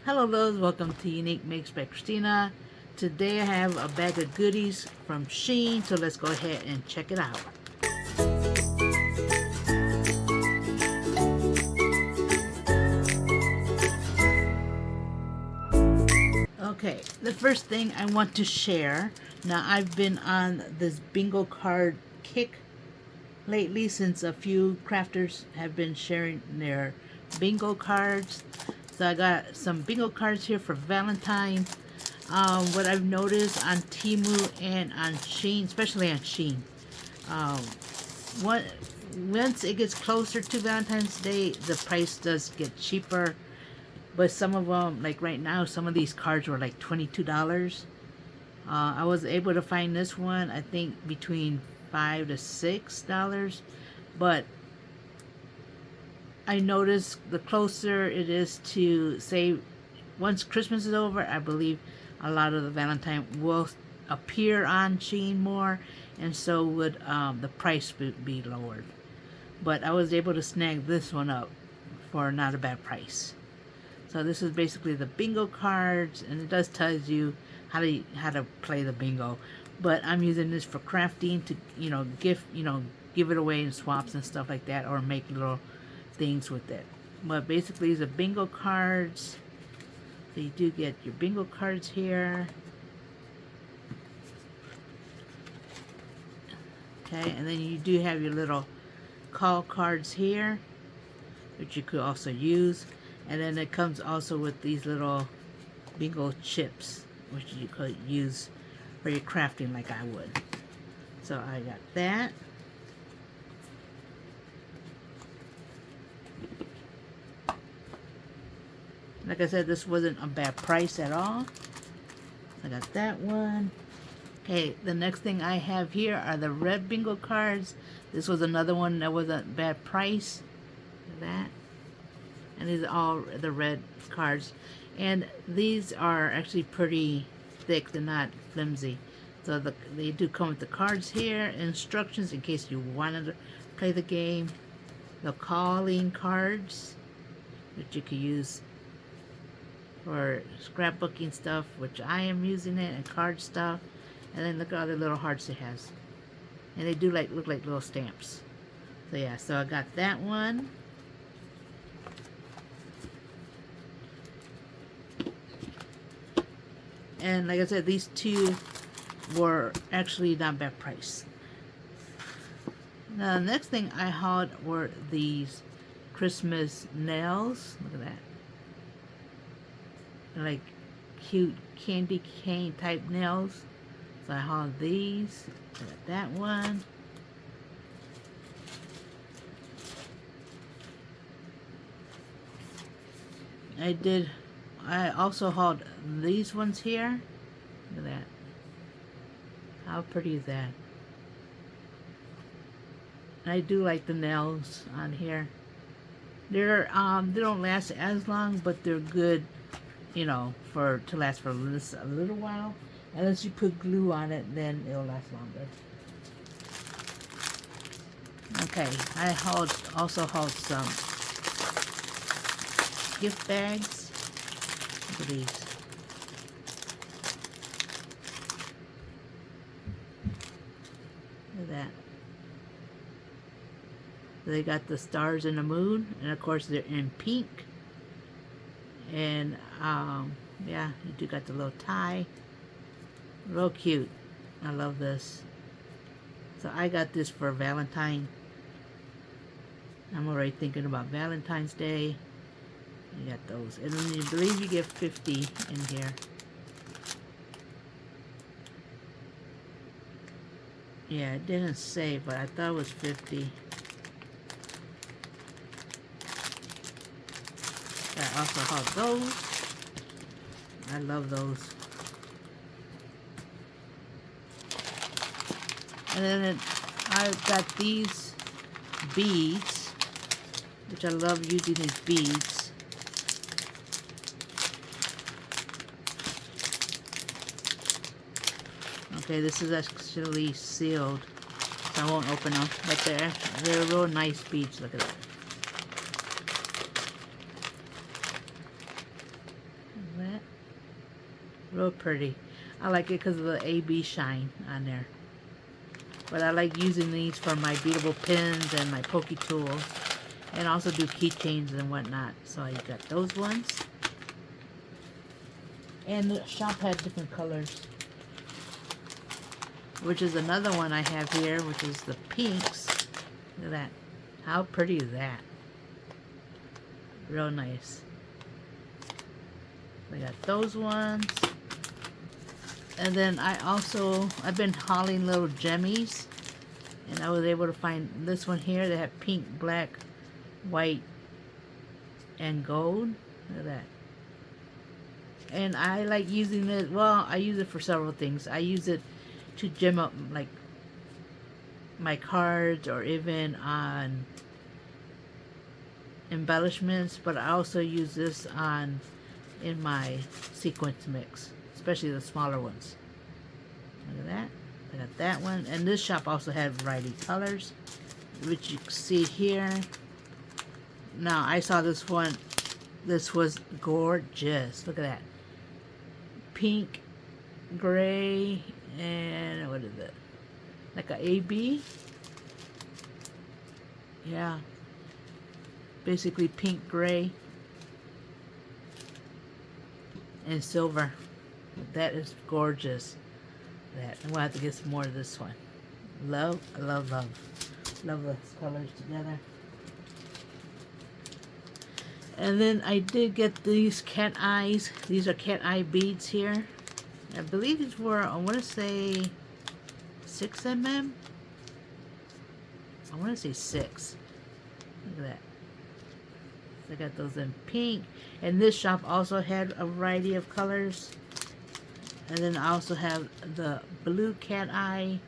Hello loves, welcome to UniekMakes by Cristina. Today I have a bag of goodies from SHEIN, so let's go ahead and check it out. Okay, the first thing I want to share, now I've been on this bingo card kick lately since a few crafters have been sharing their bingo cards. So I got some bingo cards here for Valentine. What I've noticed on Temu and on SHEIN, especially on SHEIN, once it gets closer to Valentine's Day, the price does get cheaper. But some of them, like right now, some of these cards were like $22. I was able to find this one, I think, between $5 to $6. But I noticed the closer it is to, say, once Christmas is over, I believe a lot of the Valentine will appear on SHEIN more, and so would the price be lowered. But I was able to snag this one up for not a bad price. So this is basically the bingo cards, and it does tell you how to play the bingo. But I'm using this for crafting to give it away in swaps and stuff like that, or make little things with it. But basically, the bingo cards. So you do get your bingo cards here. Okay, and then you do have your little call cards here, which you could also use. And then it comes also with these little bingo chips, which you could use for your crafting like I would. So I got that. Like I said, this wasn't a bad price at all. I got that one. Okay, the next thing I have here are the red bingo cards. This was another one that wasn't a bad price. Look at that. And these are all the red cards. And these are actually pretty thick. They're not flimsy. So they do come with the cards here, instructions in case you wanted to play the game. The calling cards, which you could use for scrapbooking stuff, which I am using it, and card stuff. And then look at all the little hearts it has. And they do look like little stamps. So yeah, so I got that one. And like I said, these two were actually not bad price. Now the next thing I hauled were these Christmas nails. Look at that. They're like cute candy cane type nails. So I hauled these. I got that one. I also hauled these ones here. Look at that. How pretty is that? I do like the nails on here. They don't last as long, but they're good, to last for a little while. Unless you put glue on it, then it'll last longer. Okay, I also hauled some gift bags. Look at these. Look at that. They got the stars and the moon, and of course they're in pink. And yeah, you do got the little tie. Real cute. I love this. So I got this for Valentine. I'm already thinking about Valentine's Day. You got those. And then you believe you get 50 in here. Yeah, it didn't say, but I thought it was 50. I also have those. I love those. And then I've got these beads, which I love using these beads. Okay, this is actually sealed, so I won't open them, but they're real nice beads. Look at that. Real pretty. I like it because of the AB shine on there. But I like using these for my beadable pins and my pokey tools. And also do keychains and whatnot. So you got those ones. And the shop had different colors. Which is another one I have here, which is the pinks. Look at that. How pretty is that? Real nice. We got those ones. And then I've been hauling little jemmies. And I was able to find this one here. They have pink, black, white, and gold. Look at that. And I like using it. Well, I use it for several things. I use it to gem up like my cards or even on embellishments, but I also use this in my sequence mix, especially the smaller ones. Look at that. I got that one. And this shop also had variety of colors, which you can see here. Now I saw this one. This was gorgeous. Look at that. Pink, gray, and what is it? Like a AB? Yeah. Basically pink, gray, and silver. That is gorgeous. I'm gonna have to get some more of this one. Love, love, love. Love those colors together. And then I did get these cat eyes. These are cat eye beads here. I believe these were, I want to say 6 mm. I want to say 6. Look at that. I got those in pink. And this shop also had a variety of colors. And then I also have the blue cat eye.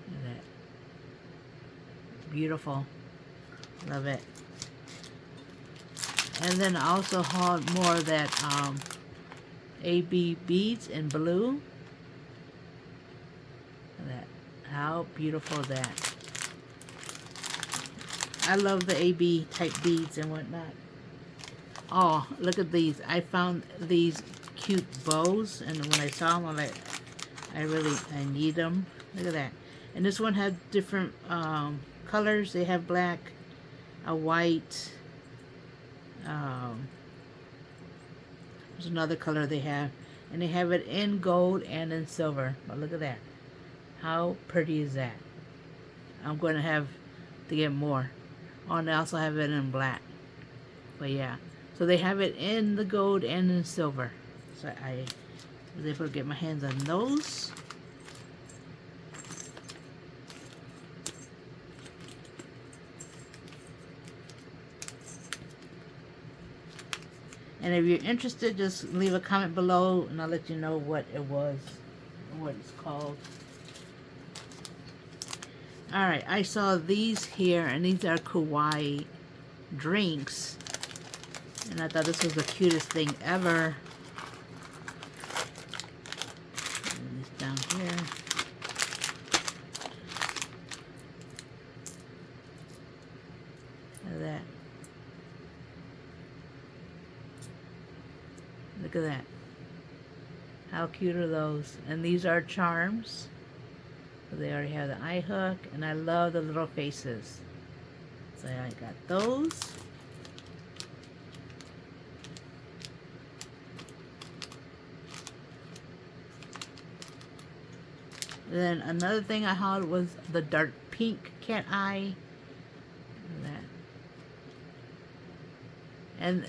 Look at that. Beautiful. Love it. And then I also hauled more of that AB beads in blue. Look at that. How beautiful is that? I love the AB type beads and whatnot. Oh, look at these. I found these cute bows, and when I saw them, I'm like, I need them. Look at that. And this one had different colors. They have black, a white, there's another color they have, and they have it in gold and in silver. But look at that. How pretty is that? I'm going to have to get more. Oh, and they also have it in black. But yeah, so they have it in the gold and in silver. So I was able to get my hands on those. And if you're interested, just leave a comment below and I'll let you know what it was, what it's called. Alright, I saw these here, and these are kawaii drinks. And I thought this was the cutest thing ever. Put this down here. Look at that. Look at that. How cute are those? And these are charms. So they already have the eye hook, and I love the little faces. So I got those. Then another thing I hauled was the dark pink cat eye. Look at that. And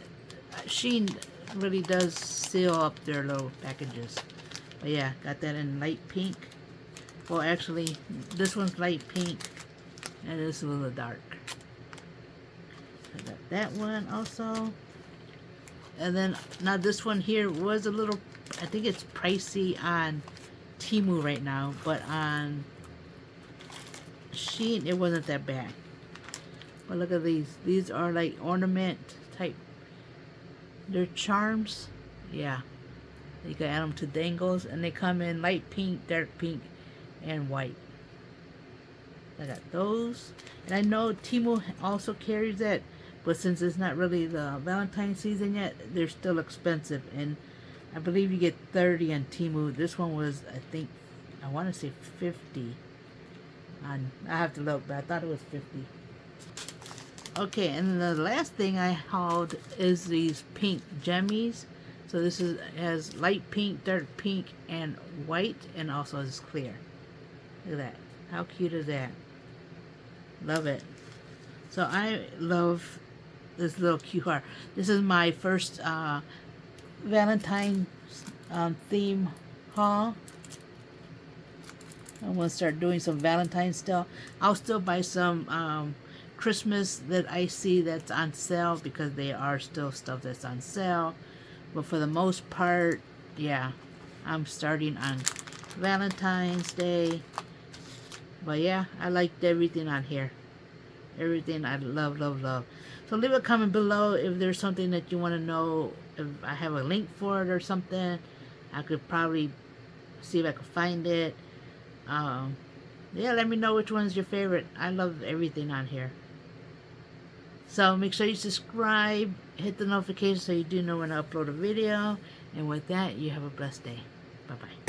SHEIN really does seal up their little packages. But yeah, got that in light pink. Well, actually, this one's light pink, and this is a little dark. I got that one also. And then, now this one here was a little, I think it's pricey on Temu right now, but on SHEIN, it wasn't that bad. But look at these. These are like ornament type. They're charms. Yeah. You can add them to dangles, and they come in light pink, dark pink, and white. I got those. And I know Temu also carries that, but since it's not really the Valentine season yet, they're still expensive. And I believe you get 30 on Temu. This one was, I think, I want to say 50. I have to look, but I thought it was 50. Okay, and the last thing I hauled is these pink jemmies. So this has light pink, dark pink, and white, and also is clear. Look at that. How cute is that? Love it. So I love this little cute heart. This is my first Valentine theme haul. I'm going to start doing some Valentine stuff. I'll still buy some Christmas that I see that's on sale because they are still stuff that's on sale. But for the most part, yeah, I'm starting on Valentine's Day. But yeah, I liked everything on here. Everything I love, love, love. So leave a comment below if there's something that you want to know. If I have a link for it or something, I could probably see if I could find it. Yeah, let me know which one's your favorite. I love everything on here. So make sure you subscribe, hit the notification so you do know when I upload a video. And with that, you have a blessed day. Bye-bye.